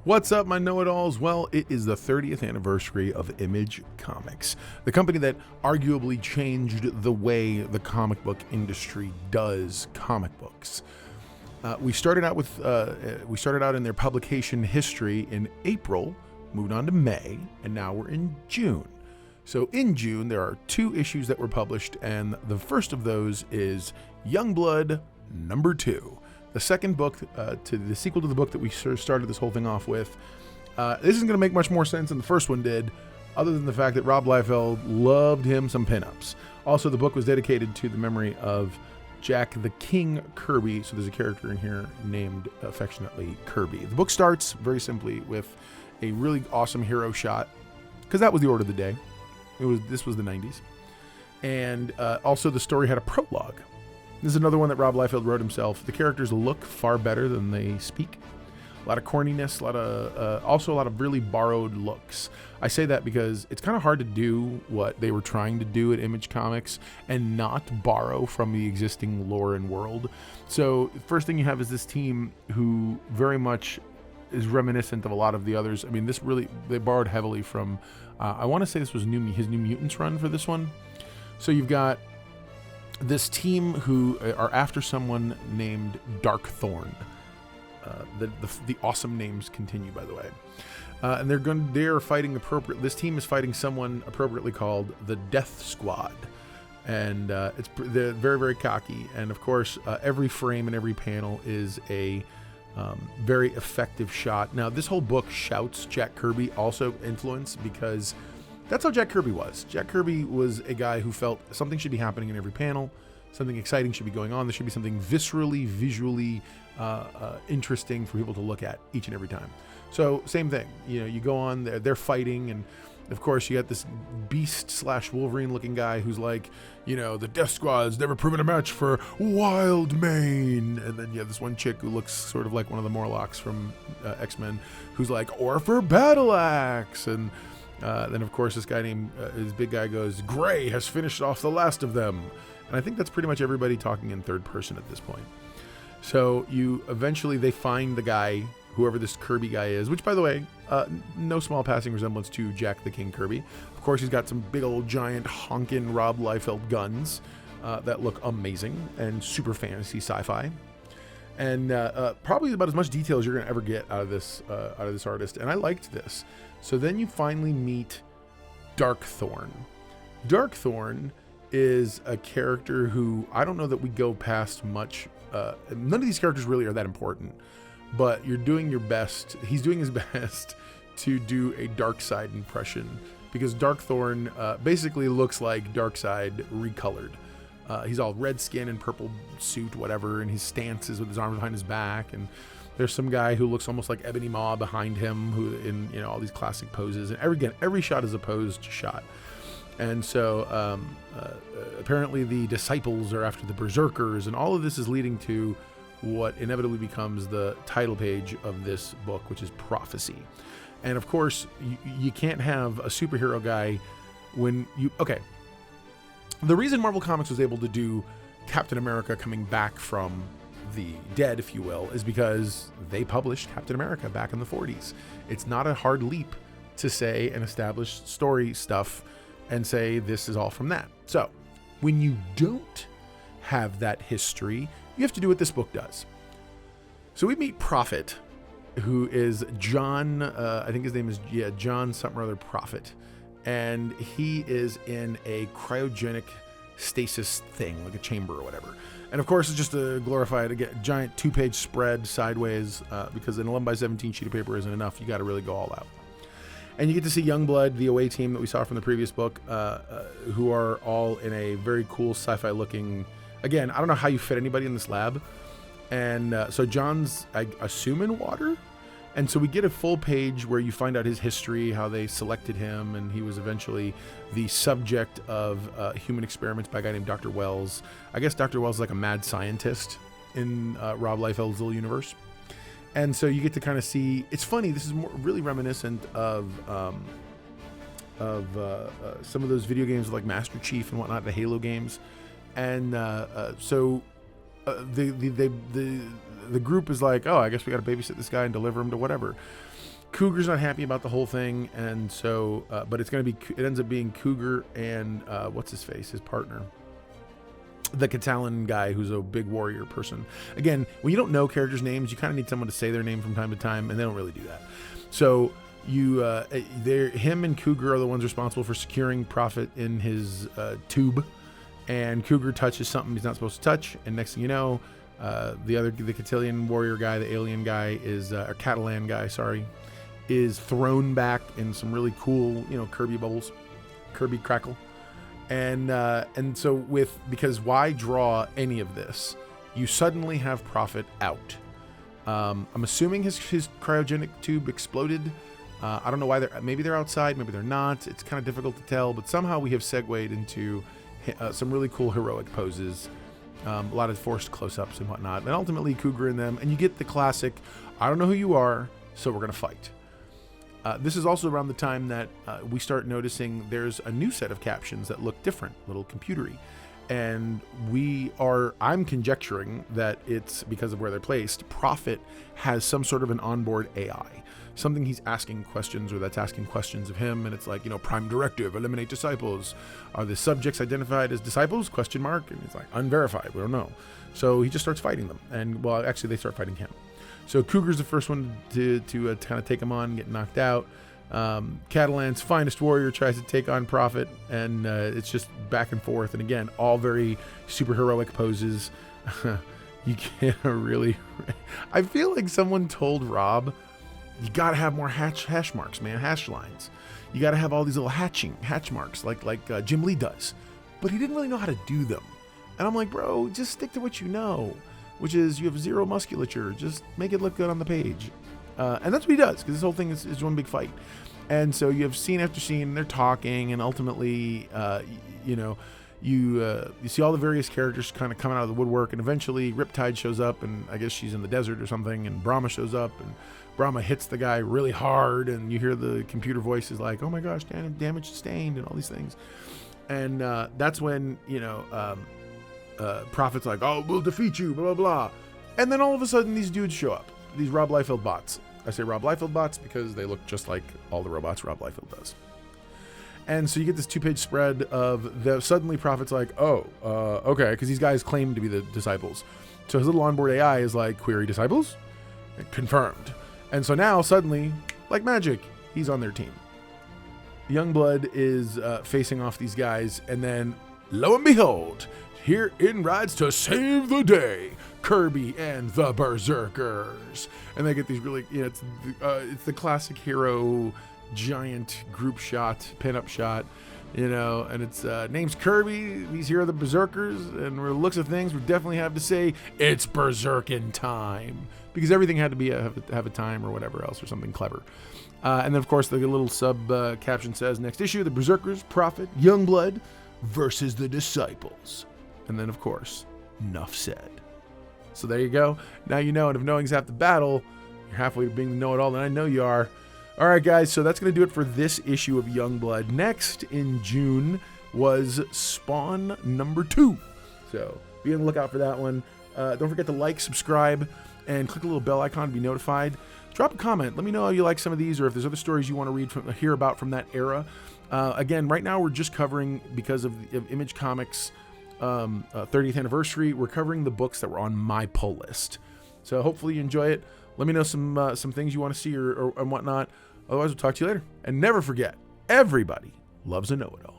What's up, my know-it-alls? Well, it is the 30th anniversary of Image Comics, the company that arguably changed the way the comic book industry does comic books. We started out in their publication history in April, moved on to May, and now we're in June. So in June, there are 2 issues that were published, and the first of those is Youngblood Number Two, the second book to the sequel to the book that we started this whole thing off with. This isn't going to make much more sense than the first one did, other than the fact that Rob Liefeld loved him some pinups. Also, the book was dedicated to the memory of Jack the King Kirby, so there's a character in here named affectionately Kirby. The book starts very simply with a really awesome hero shot, because that was the order of the day. This was the 90s. And also the story had a prologue. This is another one that Rob Liefeld wrote himself. The characters look far better than they speak. A lot of corniness, also a lot of really borrowed looks. I say that because it's kind of hard to do what they were trying to do at Image Comics and not borrow from the existing lore and world. So first thing you have is this team who very much is reminiscent of a lot of the others. I mean, they borrowed heavily from, I want to say this was his New Mutants run for this one. So you've got this team who are after someone named Darkthorn. The awesome names continue, by the way. And they're fighting this team is fighting someone appropriately called the Death Squad. And they're very, very cocky. And of course, every frame and every panel is a very effective shot. Now, this whole book shouts Jack Kirby also influence, because that's how Jack Kirby was. Jack Kirby was a guy who felt something should be happening in every panel, something exciting should be going on. There should be something viscerally, visually interesting for people to look at each and every time. So same thing, you go on, they're fighting, and of course you got this Beast/Wolverine looking guy who's like, the Death Squad's never proven a match for Wildmane. And then you have this one chick who looks sort of like one of the Morlocks from X-Men, who's like, or for Battle Axe. And then of course this guy his big guy goes, Gray has finished off the last of them. And I think that's pretty much everybody talking in third person at this point. So they find the guy, whoever this Kirby guy is, which, by the way, no small passing resemblance to Jack the King Kirby. Of course, he's got some big old giant honkin' Rob Liefeld guns that look amazing and super fantasy sci-fi. And probably about as much detail as you're going to ever get out of this artist. And I liked this. So then you finally meet Darkthorn. Darkthorn is a character who I don't know that we go past much. None of these characters really are that important, but you're doing your best. He's doing his best to do a Darkseid impression, because Darkthorn basically looks like Darkseid recolored. He's all red skin and purple suit, whatever, and his stance is with his arms behind his back. And there's some guy who looks almost like Ebony Maw behind him, who in all these classic poses. And every shot is a posed shot. And so apparently the disciples are after the Berzerkers, and all of this is leading to what inevitably becomes the title page of this book, which is Prophecy. And of course, you can't have a superhero guy the reason Marvel Comics was able to do Captain America coming back from the dead, if you will, is because they published Captain America back in the 40s. It's not a hard leap to say an established story stuff and say this is all from that. So when you don't have that history, you have to do what this book does. So we meet Prophet, who is John, I think his name is John something or other Prophet. And he is in a cryogenic stasis thing, like a chamber or whatever. And of course, it's just a glorified, giant 2-page spread sideways, because an 11x17 sheet of paper isn't enough. You got to really go all out. And you get to see Youngblood, the away team that we saw from the previous book, who are all in a very cool sci-fi looking. Again, I don't know how you fit anybody in this lab. And so John's, I assume, in water. And so we get a full page where you find out his history, how they selected him, and he was eventually the subject of human experiments by a guy named Dr. Wells. I guess Dr. Wells is like a mad scientist in Rob Liefeld's little universe. And so you get to kind of see, it's funny, this is really reminiscent of some of those video games like Master Chief and whatnot, the Halo games. And so the group is like, oh, I guess we got to babysit this guy and deliver him to whatever. Cougar's not happy about the whole thing, and so, but it ends up being Cougar and what's his face, his partner, the Catalan guy who's a big warrior person. Again, when you don't know characters' names, you kind of need someone to say their name from time to time, and they don't really do that. So him and Cougar are the ones responsible for securing Prophet in his tube, and Cougar touches something he's not supposed to touch, and next thing you know, the Catalan warrior guy, the alien guy or Catalan guy, sorry, is thrown back in some really cool, Kirby bubbles, Kirby crackle. And so because why draw any of this? You suddenly have Prophet out. I'm assuming his cryogenic tube exploded. I don't know why maybe they're outside, maybe they're not. It's kind of difficult to tell, but somehow we have segued into some really cool heroic poses. A lot of forced close-ups and whatnot. And ultimately Cougar in them, and you get the classic, I don't know who you are, so we're going to fight. This is also around the time that we start noticing there's a new set of captions that look different, a little computery. And I'm conjecturing that it's because of where they're placed. Prophet has some sort of an onboard AI, something he's asking questions or that's asking questions of him. And it's like, prime directive, eliminate disciples. Are the subjects identified as disciples? ? And it's like unverified. We don't know. So he just starts fighting them. And well, actually they start fighting him. So Cougar's the first one to kind of take him on, get knocked out. Catalan's finest warrior tries to take on Prophet, and it's just back and forth. And again, all very super heroic poses. You can't really... I feel like someone told Rob, you got to have more hash marks, man, hash lines. You got to have all these little hatch marks like Jim Lee does. But he didn't really know how to do them. And I'm like, bro, just stick to what you know, which is you have zero musculature. Just make it look good on the page. And that's what he does, because this whole thing is one big fight. And so you have scene after scene, they're talking, and ultimately, you see all the various characters kind of coming out of the woodwork, and eventually Riptide shows up, and I guess she's in the desert or something, and Brahma shows up, and Brahma hits the guy really hard, and you hear the computer voices like, oh my gosh, damage sustained, and all these things. And that's when, Prophet's like, oh, we'll defeat you, blah, blah, blah. And then all of a sudden, these dudes show up. These Rob Liefeld bots. I say Rob Liefeld bots because they look just like all the robots Rob Liefeld does. And so you get this 2-page spread of suddenly Prophet's like, okay, because these guys claim to be the disciples. So his little onboard AI is like, query disciples? Confirmed. And so now, suddenly, like magic, he's on their team. Youngblood is facing off these guys, and then, lo and behold, here in rides to save the day, Kirby and the Berzerkers. And they get these really, it's the classic hero giant group shot, pinup shot, and it's name's Kirby. These here are the Berzerkers, and from the looks of things, we definitely have to say it's Berzerkin time, because everything had to be have a time or whatever else, or something clever. And then of course the little sub caption says, next issue, the Berzerkers, Prophet, Youngblood versus the disciples. And then of course, enough said. So there you go. Now you know, and if knowing's half the battle, you're halfway to being the know-it-all, and I know you are. All right, guys, so that's going to do it for this issue of Youngblood. Next in June was Spawn number 2. So be on the lookout for that one. Don't forget to like, subscribe, and click the little bell icon to be notified. Drop a comment. Let me know how you like some of these, or if there's other stories you want to hear about from that era. Again, right now we're just covering, because of Image Comics' 30th anniversary, we're covering the books that were on my pull list. So hopefully you enjoy it. Let me know some things you want to see or whatnot. Otherwise, we'll talk to you later. And never forget, everybody loves a know-it-all.